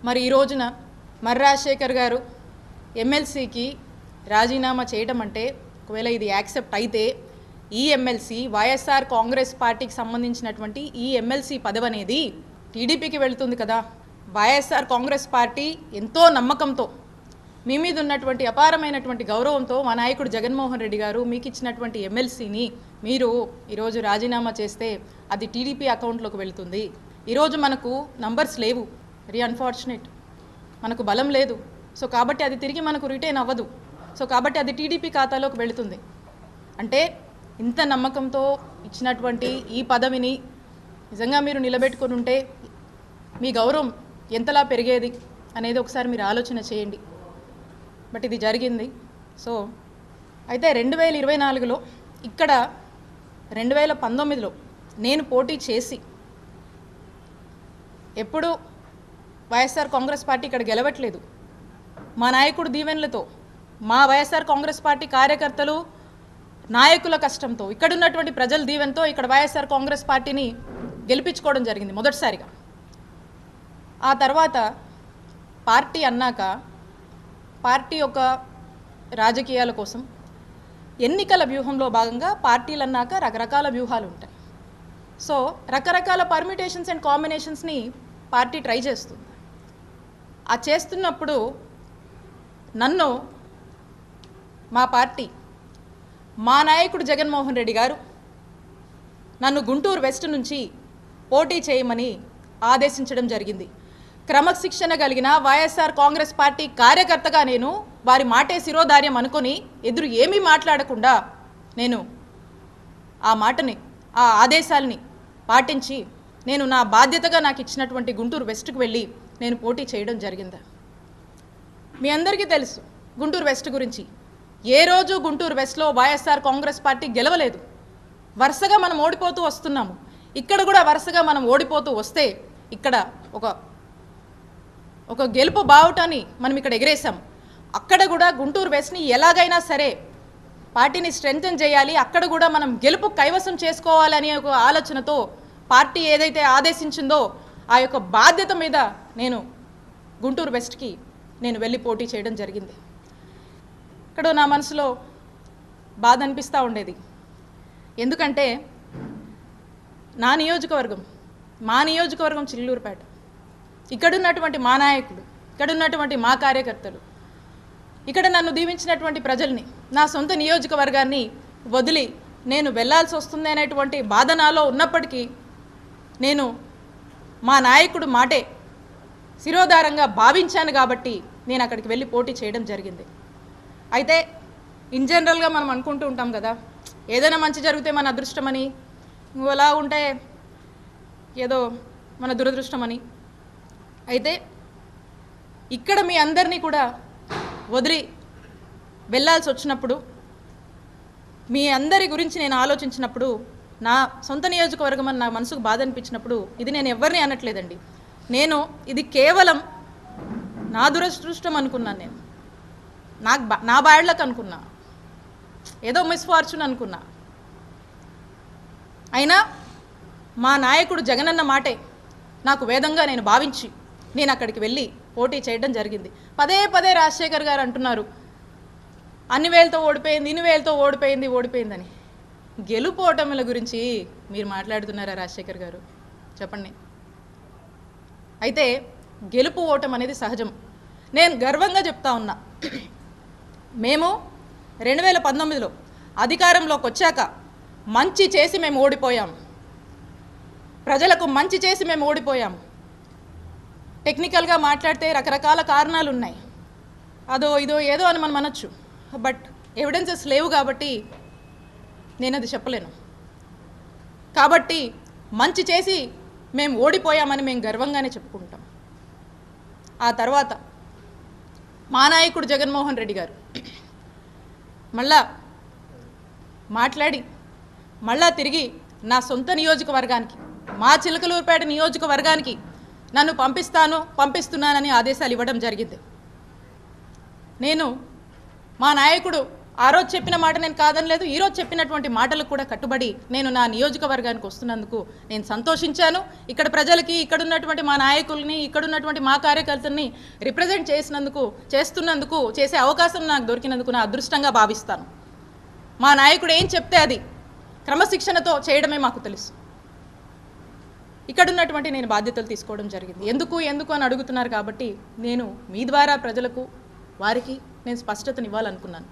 మరి ఈ రోజున మర్రి రాజశేఖర్ గారు ఎమ్మెల్సీకి రాజీనామా చేయడం అంటే ఒకవేళ ఇది యాక్సెప్ట్ అయితే ఈ ఎమ్మెల్సీ వైఎస్ఆర్ కాంగ్రెస్ పార్టీకి సంబంధించినటువంటి ఈ ఎమ్మెల్సీ పదవి అనేది టీడీపీకి వెళుతుంది కదా. వైఎస్ఆర్ కాంగ్రెస్ పార్టీ ఎంతో నమ్మకంతో మీ మీద ఉన్నటువంటి అపారమైనటువంటి గౌరవంతో మా నాయకుడు జగన్మోహన్ రెడ్డి గారు మీకు ఇచ్చినటువంటి ఎమ్మెల్సీని మీరు ఈరోజు రాజీనామా చేస్తే అది టీడీపీ అకౌంట్లోకి వెళుతుంది. ఈరోజు మనకు నంబర్స్ లేవు, వెరీ అన్ఫార్చునేట్, మనకు బలం లేదు. సో కాబట్టి అది తిరిగి మనకు రిటైన్ అవ్వదు. సో కాబట్టి అది టీడీపీ ఖాతాలోకి వెళుతుంది. అంటే ఇంత నమ్మకంతో ఇచ్చినటువంటి ఈ పదవిని నిజంగా మీరు నిలబెట్టుకొని ఉంటే మీ గౌరవం ఎంతలా పెరిగేది అనేది ఒకసారి మీరు ఆలోచన చేయండి. బట్ ఇది జరిగింది. సో అయితే 2024లో ఇక్కడ 2019లో నేను పోటీ చేసి ఎప్పుడు వైఎస్ఆర్ కాంగ్రెస్ పార్టీ ఇక్కడ గెలవట్లేదు. మా నాయకుడు దీవెనలతో, మా వైఎస్ఆర్ కాంగ్రెస్ పార్టీ కార్యకర్తలు నాయకుల కష్టంతో, ఇక్కడ ఉన్నటువంటి ప్రజల దీవెనతో ఇక్కడ వైఎస్ఆర్ కాంగ్రెస్ పార్టీని గెలిపించుకోవడం జరిగింది మొదటిసారిగా. ఆ తర్వాత పార్టీ అన్నాక పార్టీ యొక్క రాజకీయాల కోసం ఎన్నికల వ్యూహంలో భాగంగా పార్టీలు అన్నాక రకరకాల వ్యూహాలు ఉంటాయి. సో రకరకాల పర్మిటేషన్స్ అండ్ కాంబినేషన్స్ని పార్టీ ట్రై చేస్తుంది. ఆ చేస్తున్నప్పుడు నన్ను మా పార్టీ, మా నాయకుడు జగన్మోహన్ రెడ్డి గారు నన్ను గుంటూరు వెస్ట్ నుంచి పోటీ చేయమని ఆదేశించడం జరిగింది. క్రమశిక్షణ కలిగిన వైఎస్ఆర్ కాంగ్రెస్ పార్టీ కార్యకర్తగా నేను వారి మాటే శిరోధార్యం అనుకొని ఎదురు ఏమీ మాట్లాడకుండా నేను ఆ మాటని, ఆ ఆదేశాలని పాటించి నేను నా బాధ్యతగా నాకు ఇచ్చినటువంటి గుంటూరు వెస్ట్కి వెళ్ళి నేను పోటీ చేయడం జరిగింది. మీ అందరికీ తెలుసు గుంటూరు వెస్ట్ గురించి. ఏ రోజు గుంటూరు వెస్ట్లో వైఎస్ఆర్ కాంగ్రెస్ పార్టీ గెలవలేదు. వరుసగా మనం ఓడిపోతూ వస్తున్నాము. ఇక్కడ కూడా వరుసగా మనం ఓడిపోతూ వస్తే ఇక్కడ ఒక గెలుపు బావుటాన్ని మనం ఇక్కడ ఎగిరేసాం. అక్కడ కూడా గుంటూరు వెస్ట్ని ఎలాగైనా సరే పార్టీని స్ట్రెంగ్తన్ చేయాలి, అక్కడ కూడా మనం గెలుపు కైవసం చేసుకోవాలనే ఒక ఆలోచనతో పార్టీ ఏదైతే ఆదేశించిందో ఆ యొక్క బాధ్యత మీద నేను గుంటూరు వెస్ట్కి నేను వెళ్ళి పోటీ చేయడం జరిగింది. ఇక్కడ నా మనసులో బాధ అనిపిస్తూ ఉండేది. ఎందుకంటే నా నియోజకవర్గం, మా నియోజకవర్గం చిల్లూరుపేట, ఇక్కడున్నటువంటి మా నాయకులు, ఇక్కడున్నటువంటి మా కార్యకర్తలు, ఇక్కడ నన్ను దీవించినటువంటి ప్రజల్ని, నా సొంత నియోజకవర్గాన్ని వదిలి నేను వెళ్ళాల్సి వస్తుంది అనేటువంటి బాధ నాలో ఉన్నప్పటికీ నేను మా నాయకుడు మాటే శిరోధారంగా భావించాను కాబట్టి నేను అక్కడికి వెళ్ళి పోటీ చేయడం జరిగింది. అయితే ఇన్ జనరల్గా మనం అనుకుంటూ ఉంటాం కదా, ఏదైనా మంచి జరిగితే మన అదృష్టమని, అలా ఉంటే ఏదో మన దురదృష్టమని. అయితే ఇక్కడ మీ అందరినీ కూడా వదిలి వెళ్ళాల్సి వచ్చినప్పుడు, మీ అందరి గురించి నేను ఆలోచించినప్పుడు, నా సొంత నియోజకవర్గం అని నా మనసుకు బాధ అనిపించినప్పుడు, ఇది నేను ఎవరిని అనట్లేదండి, ఇది కేవలం నా దురదృష్టం అనుకున్నాను. నేను నా బ్యాడ్లకు అనుకున్నా, ఏదో మిస్ఫార్చ్యూన్ అనుకున్నా. అయినా మా నాయకుడు జగనన్న మాటే నాకు వేదంగా నేను భావించి నేను అక్కడికి వెళ్ళి పోటీ చేయడం జరిగింది. పదే పదే రాజశేఖర్ గారు అంటున్నారు అన్ని వేలతో ఓడిపోయింది, ఇన్ని వేలతో ఓడిపోయిందని. గెలుపు ఓటముల గురించి మీరు మాట్లాడుతున్నారా రాజశేఖర్ గారు? చెప్పండి. అయితే గెలుపు ఓటం అనేది సహజం. నేను గర్వంగా చెప్తా ఉన్నా, మేము 2019లో అధికారంలోకి వచ్చాక మంచి చేసి మేము ఓడిపోయాం. ప్రజలకు మంచి చేసి మేము ఓడిపోయాం. టెక్నికల్గా మాట్లాడితే రకరకాల కారణాలు ఉన్నాయి, అదో ఇదో ఏదో అని మనం అనొచ్చు. బట్ ఎవిడెన్సెస్ లేవు కాబట్టి నేను అది చెప్పలేను. కాబట్టి మంచి చేసి మేము ఓడిపోయామని మేము గర్వంగానే చెప్పుకుంటాం. ఆ తర్వాత మా నాయకుడు జగన్మోహన్ రెడ్డి గారు మళ్ళా మాట్లాడి మళ్ళా తిరిగి నా సొంత నియోజకవర్గానికి, మా చిలకలూరుపేట నియోజకవర్గానికి నన్ను పంపిస్తున్నానని ఆదేశాలు ఇవ్వడం జరిగింది. నేను మా నాయకుడు ఆ రోజు చెప్పిన మాట నేను కాదనలేదు, ఈ రోజు చెప్పినటువంటి మాటలకు కూడా కట్టుబడి నేను నా నియోజకవర్గానికి వస్తున్నందుకు నేను సంతోషించాను. ఇక్కడ ప్రజలకి, ఇక్కడ ఉన్నటువంటి మా నాయకుల్ని, ఇక్కడ ఉన్నటువంటి మా కార్యకర్తల్ని రిప్రజెంట్ చేస్తున్నందుకు చేసే అవకాశం నాకు దొరికినందుకు నా అదృష్టంగా భావిస్తాను. మా నాయకుడు ఏం చెప్తే అది క్రమశిక్షణతో చేయడమే మాకు తెలుసు. ఇక్కడ ఉన్నటువంటి నేను బాధ్యతలు తీసుకోవడం జరిగింది. ఎందుకు అని అడుగుతున్నారు కాబట్టి నేను మీ ద్వారా ప్రజలకు, వారికి నేను స్పష్టతనివ్వాలనుకున్నాను.